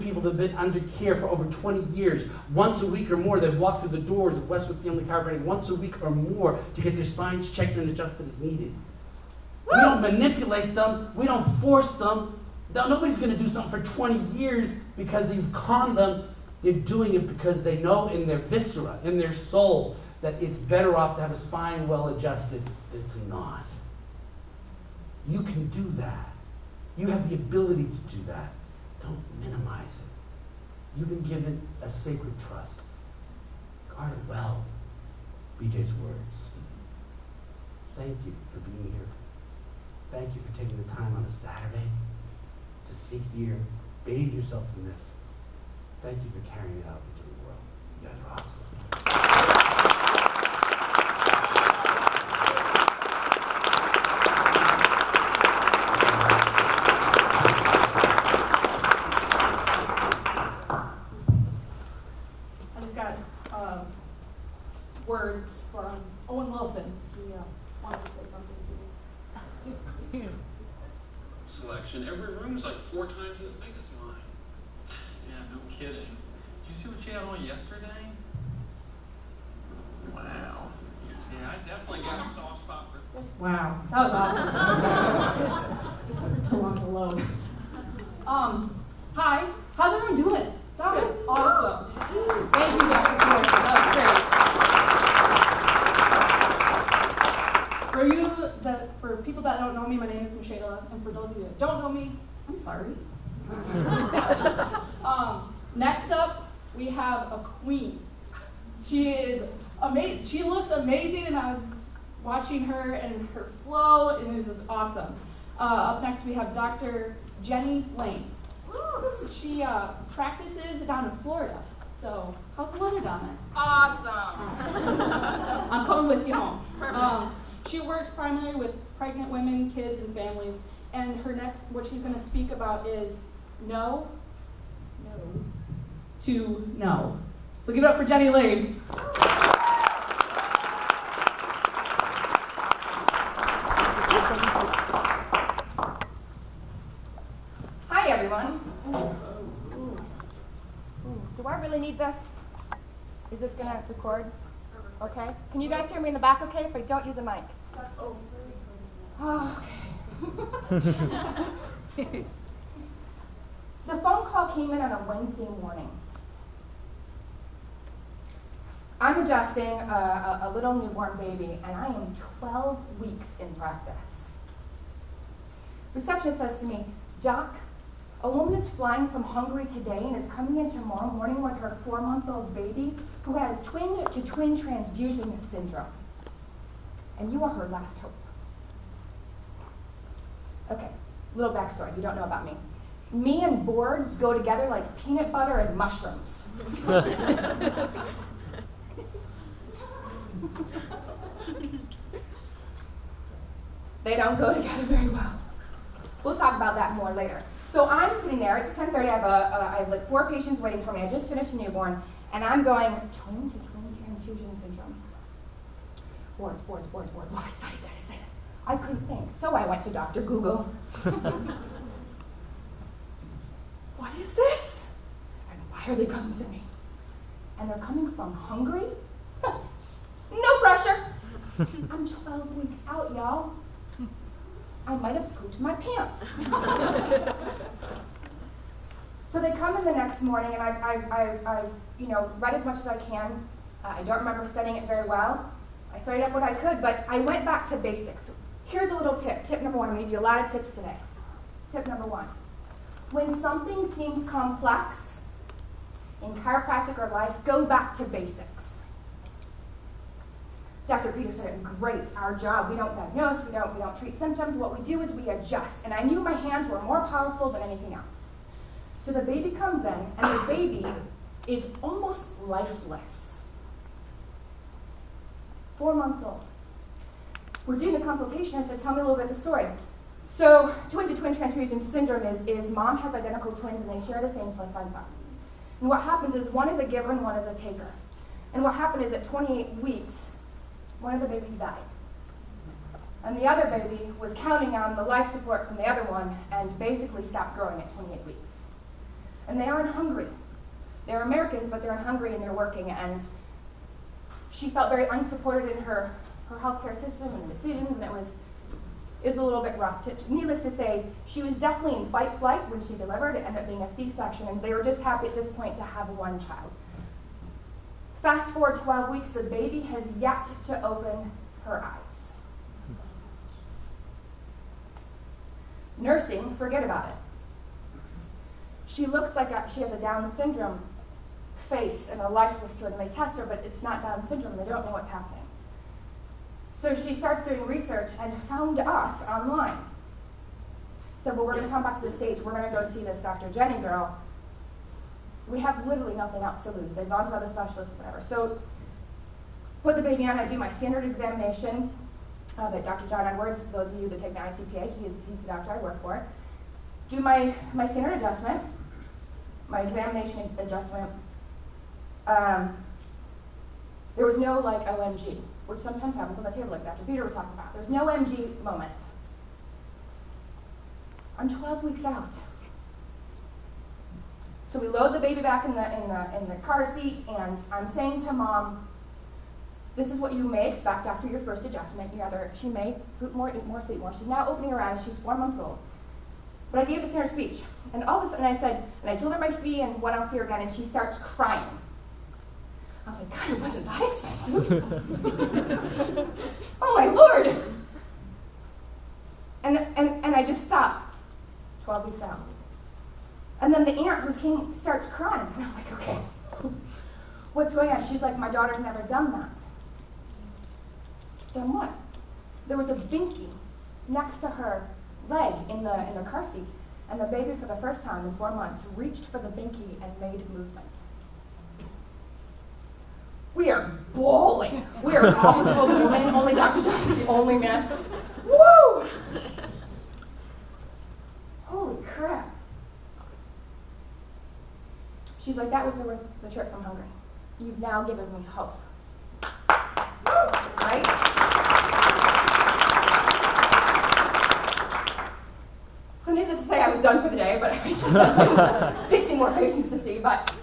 people that have been under care for over 20 years. Once a week or more, they've walked through the doors of Westwood Family Chiropractic once a week or more to get their spines checked and adjusted as needed. We don't manipulate them. We don't force them. Nobody's going to do something for 20 years because you've conned them. They're doing it because they know in their viscera, in their soul, that it's better off to have a spine well adjusted than to not. You can do that. You have the ability to do that. Don't minimize it. You've been given a sacred trust. Guard it well. BJ's words. Thank you for being here. Thank you for taking the time on a Saturday to sit here, bathe yourself in this. Thank you for carrying it out into the world. You guys are awesome. I just got words from Owen Wilson. He wanted to say something to me. Selection. Every room's like 4 times as big as mine. Yeah, no kidding. Did you see what she had on yesterday? Wow. Yeah, I definitely got a soft spot for... Wow, that was awesome. Too long to load. Hi, how's everyone doing? That was awesome. Thank you, Dr. Porter. That was great. For people that don't know me, my name is Michaela, and for those of you that don't know me, I'm sorry. Next up, we have a queen. She is amazing. She looks amazing, and I was watching her and her flow, and it was awesome. Up next, we have Dr. Jenny Lane. She practices down in Florida. So, how's the weather down there? Awesome. I'm coming with you home. She works primarily with pregnant women, kids, and families. And what she's going to speak about is no to no. So give it up for Jenny Lane. Hi, everyone. Do I really need this? Is this going to record? Okay. Can you guys hear me in the back okay if I don't use a mic? Oh, okay. The phone call came in on a Wednesday morning. I'm adjusting a little newborn baby, and I am 12 weeks in practice. Receptionist says to me, Doc, a woman is flying from Hungary today and is coming in tomorrow morning with her 4-month-old baby who has twin-to-twin transfusion syndrome. And you are her last hope. Okay, little backstory you don't know about me. Me and boards go together like peanut butter and mushrooms. They don't go together very well. We'll talk about that more later. So I'm sitting there, it's 10:30, I have like 4 patients waiting for me. I just finished a newborn, and I'm going, twin-to-twin transfusion syndrome. Boards. Well, I studied that. I couldn't think, so I went to Dr. Google. What is this? And why are they coming to me? And they're coming from Hungary? No pressure. I'm 12 weeks out, y'all. I might have pooped my pants. So they come in the next morning, and I've read as much as I can. I don't remember studying it very well. I studied up what I could, but I went back to basics. Here's a little tip. Tip number 1. I'm going to give you a lot of tips today. Tip number 1. When something seems complex in chiropractic or life, go back to basics. Dr. Peter said it great. Our job, we don't diagnose, we don't treat symptoms. What we do is we adjust. And I knew my hands were more powerful than anything else. So the baby comes in, and the baby is almost lifeless. 4 months old. We're doing the consultation. I said, tell me a little bit of the story. So twin-to-twin transfusion syndrome is mom has identical twins, and they share the same placenta. And what happens is one is a giver and one is a taker. And what happened is at 28 weeks, one of the babies died. And the other baby was counting on the life support from the other one and basically stopped growing at 28 weeks. And they aren't hungry. They're Americans, but they're in Hungary and they're working. And she felt very unsupported in her healthcare system and decisions, and it was a little bit rough. Needless to say, she was definitely in fight-flight when she delivered. It ended up being a C-section, and they were just happy at this point to have one child. Fast forward 12 weeks, the baby has yet to open her eyes. Nursing, forget about it. She looks like she has a Down syndrome face and a lifeless to it, and they test her, but it's not Down syndrome. They don't know what's happening. So she starts doing research and found us online. Said, well, we're going to come back to the States. We're going to go see this Dr. Jenny girl. We have literally nothing else to lose. They've gone to other specialists, whatever. So put the baby on. I do my standard examination that Dr. John Edwards, those of you that take the ICPA, he's the doctor I work for. Do my standard adjustment, my examination adjustment. There was no like OMG, which sometimes happens on the table, like Dr. Peter was talking about. There's no MG moment. I'm 12 weeks out. So we load the baby back in the car seat, and I'm saying to Mom, this is what you may expect after your first adjustment. She may poop more, eat more, sleep more. She's now opening her eyes. She's 4 months old. But I gave the center speech, and all of a sudden I said, and I told her my fee and what else here again, and she starts crying. I was like, God, it wasn't that expensive. Oh my Lord. And I just stopped, 12 weeks out. And then the aunt who came starts crying, and I'm like, okay, what's going on? She's like, my daughter's never done that. Done what? There was a binky next to her leg in the car seat, and the baby for the first time in 4 months reached for the binky and made movement. We are bawling. We are office full of women. Only Dr. John is the only man. Woo! Holy crap. She's like, that was worth the trip from Hungary. You've now given me hope. Right? So needless to say, I was done for the day, but I still had 60 more patients to see. But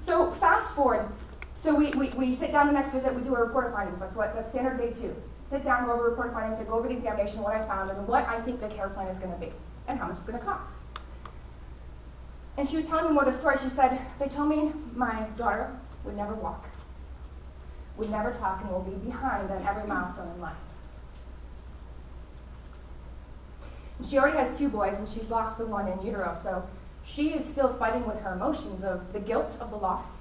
so fast forward. So we sit down the next visit, we do a report of findings. That's standard day 2. Sit down, go over report of findings, go over the examination, what I found, and what I think the care plan is going to be, and how much it's going to cost. And she was telling me more of the story. She said, they told me my daughter would never walk, would never talk, and will be behind on every milestone in life. And she already has 2 boys, and she's lost the one in utero, so she is still fighting with her emotions of the guilt of the loss.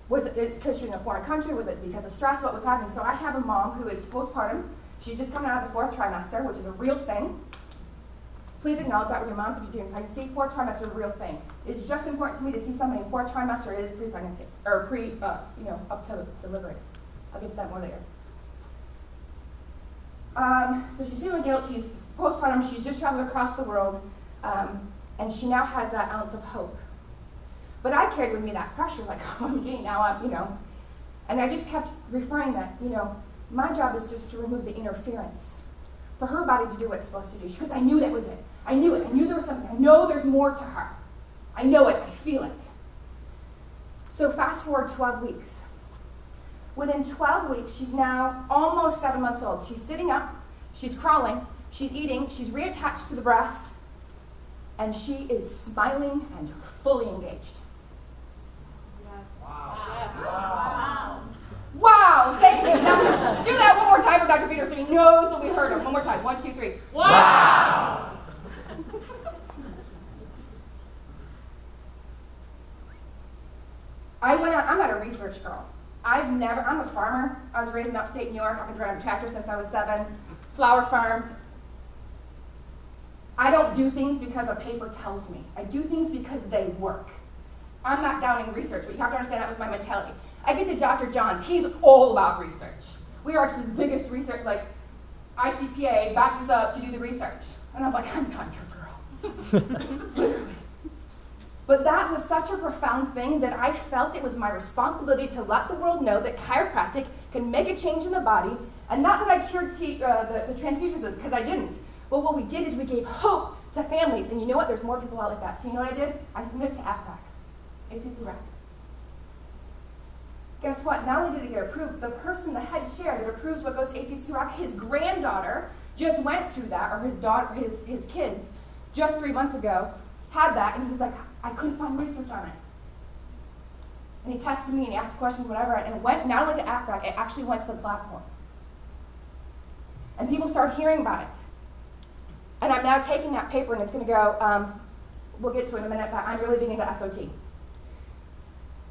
Was it because she's in a foreign country? Was it because of stress? What was happening? So I have a mom who is postpartum. She's just coming out of the 4th trimester, which is a real thing. Please acknowledge that with your moms if you're doing pregnancy. 4th trimester is a real thing. It's just important to me to see somebody in 4th trimester is pre-pregnancy, or up to delivery. I'll get to that more later. So she's feeling guilt. She's postpartum. She's just traveled across the world, and she now has that ounce of hope. But I carried with me that pressure, like, oh, gee, now I'm, and I just kept referring that, my job is just to remove the interference for her body to do what it's supposed to do. Because I knew that was it. I knew it. I knew there was something. I know there's more to her. I know it. I feel it. So fast forward 12 weeks. Within 12 weeks, she's now almost 7 months old. She's sitting up. She's crawling. She's eating. She's reattached to the breast. And she is smiling and fully engaged. Wow, thank you. Now, do that one more time for Dr. Peter so he knows that we heard him. One more time. 1, 2, 3. Wow! I'm not a research girl. I'm a farmer. I was raised in upstate New York. I've been driving a tractor since I was 7. Flower farm. I don't do things because a paper tells me. I do things because they work. I'm not downing research, but you have to understand that was my mentality. I get to Dr. John's. He's all about research. We are actually the biggest research, like ICPA backs us up to do the research. And I'm like, I'm not your girl. Literally. But that was such a profound thing that I felt it was my responsibility to let the world know that chiropractic can make a change in the body, and not that I cured the transfusions, because I didn't. But what we did is we gave hope to families. And you know what? There's more people out like that. So you know what I did? I submitted to ACRAC, ACC RAC. Guess what? Not only did it get approved, the person, the head chair that approves what goes to ACC RAC, his granddaughter just went through that, or his daughter, his kids, just 3 months ago, had that, and he was like, I couldn't find research on it. And he tested me and he asked questions, whatever, and it went, not only to ACRAC, it actually went to the platform. And people started hearing about it. And I'm now taking that paper and it's going to go, we'll get to it in a minute, but I'm really big into SOT.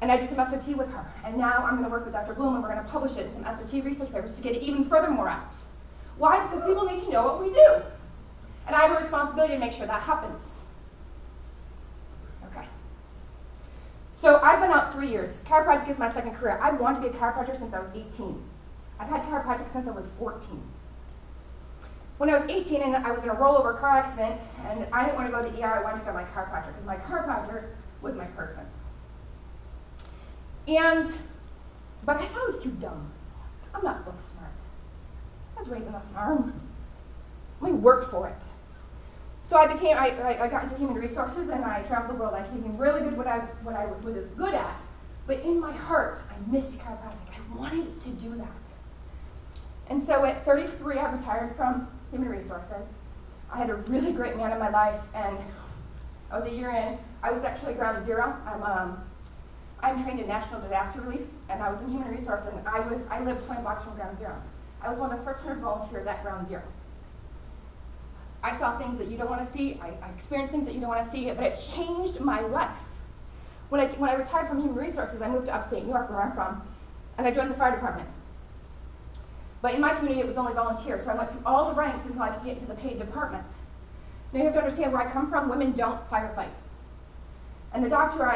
And I did some SOT with her. And now I'm going to work with Dr. Bloom and we're going to publish it in some SOT research papers to get it even furthermore out. Why? Because people need to know what we do. And I have a responsibility to make sure that happens. Okay. So I've been out 3 years. Chiropractic is my second career. I wanted to be a chiropractor since I was 18. I've had chiropractic since I was 14. When I was 18 and I was in a rollover car accident and I didn't want to go to the ER, I wanted to go to my chiropractor because my chiropractor was my person. But I thought it was too dumb. I'm not book smart. I was raised on a farm. I worked for it. So I got into human resources and I traveled the world. I became really good at what I was good at. But in my heart, I missed chiropractic. I wanted to do that. And so at 33, I retired from human resources. I had a really great man in my life, and I was a year in. I was actually ground zero. I'm trained in national disaster relief, and I was in human resources, and I lived 20 blocks from ground zero. I was one of the first 100 volunteers at ground zero. I saw things that you don't want to see. I experienced things that you don't want to see, but it changed my life. When I retired from human resources, I moved to upstate New York, where I'm from, and I joined the fire department. But in my community, it was only volunteers, so I went through all the ranks until I could get to the paid department. Now you have to understand where I come from, women don't firefight. And the doctor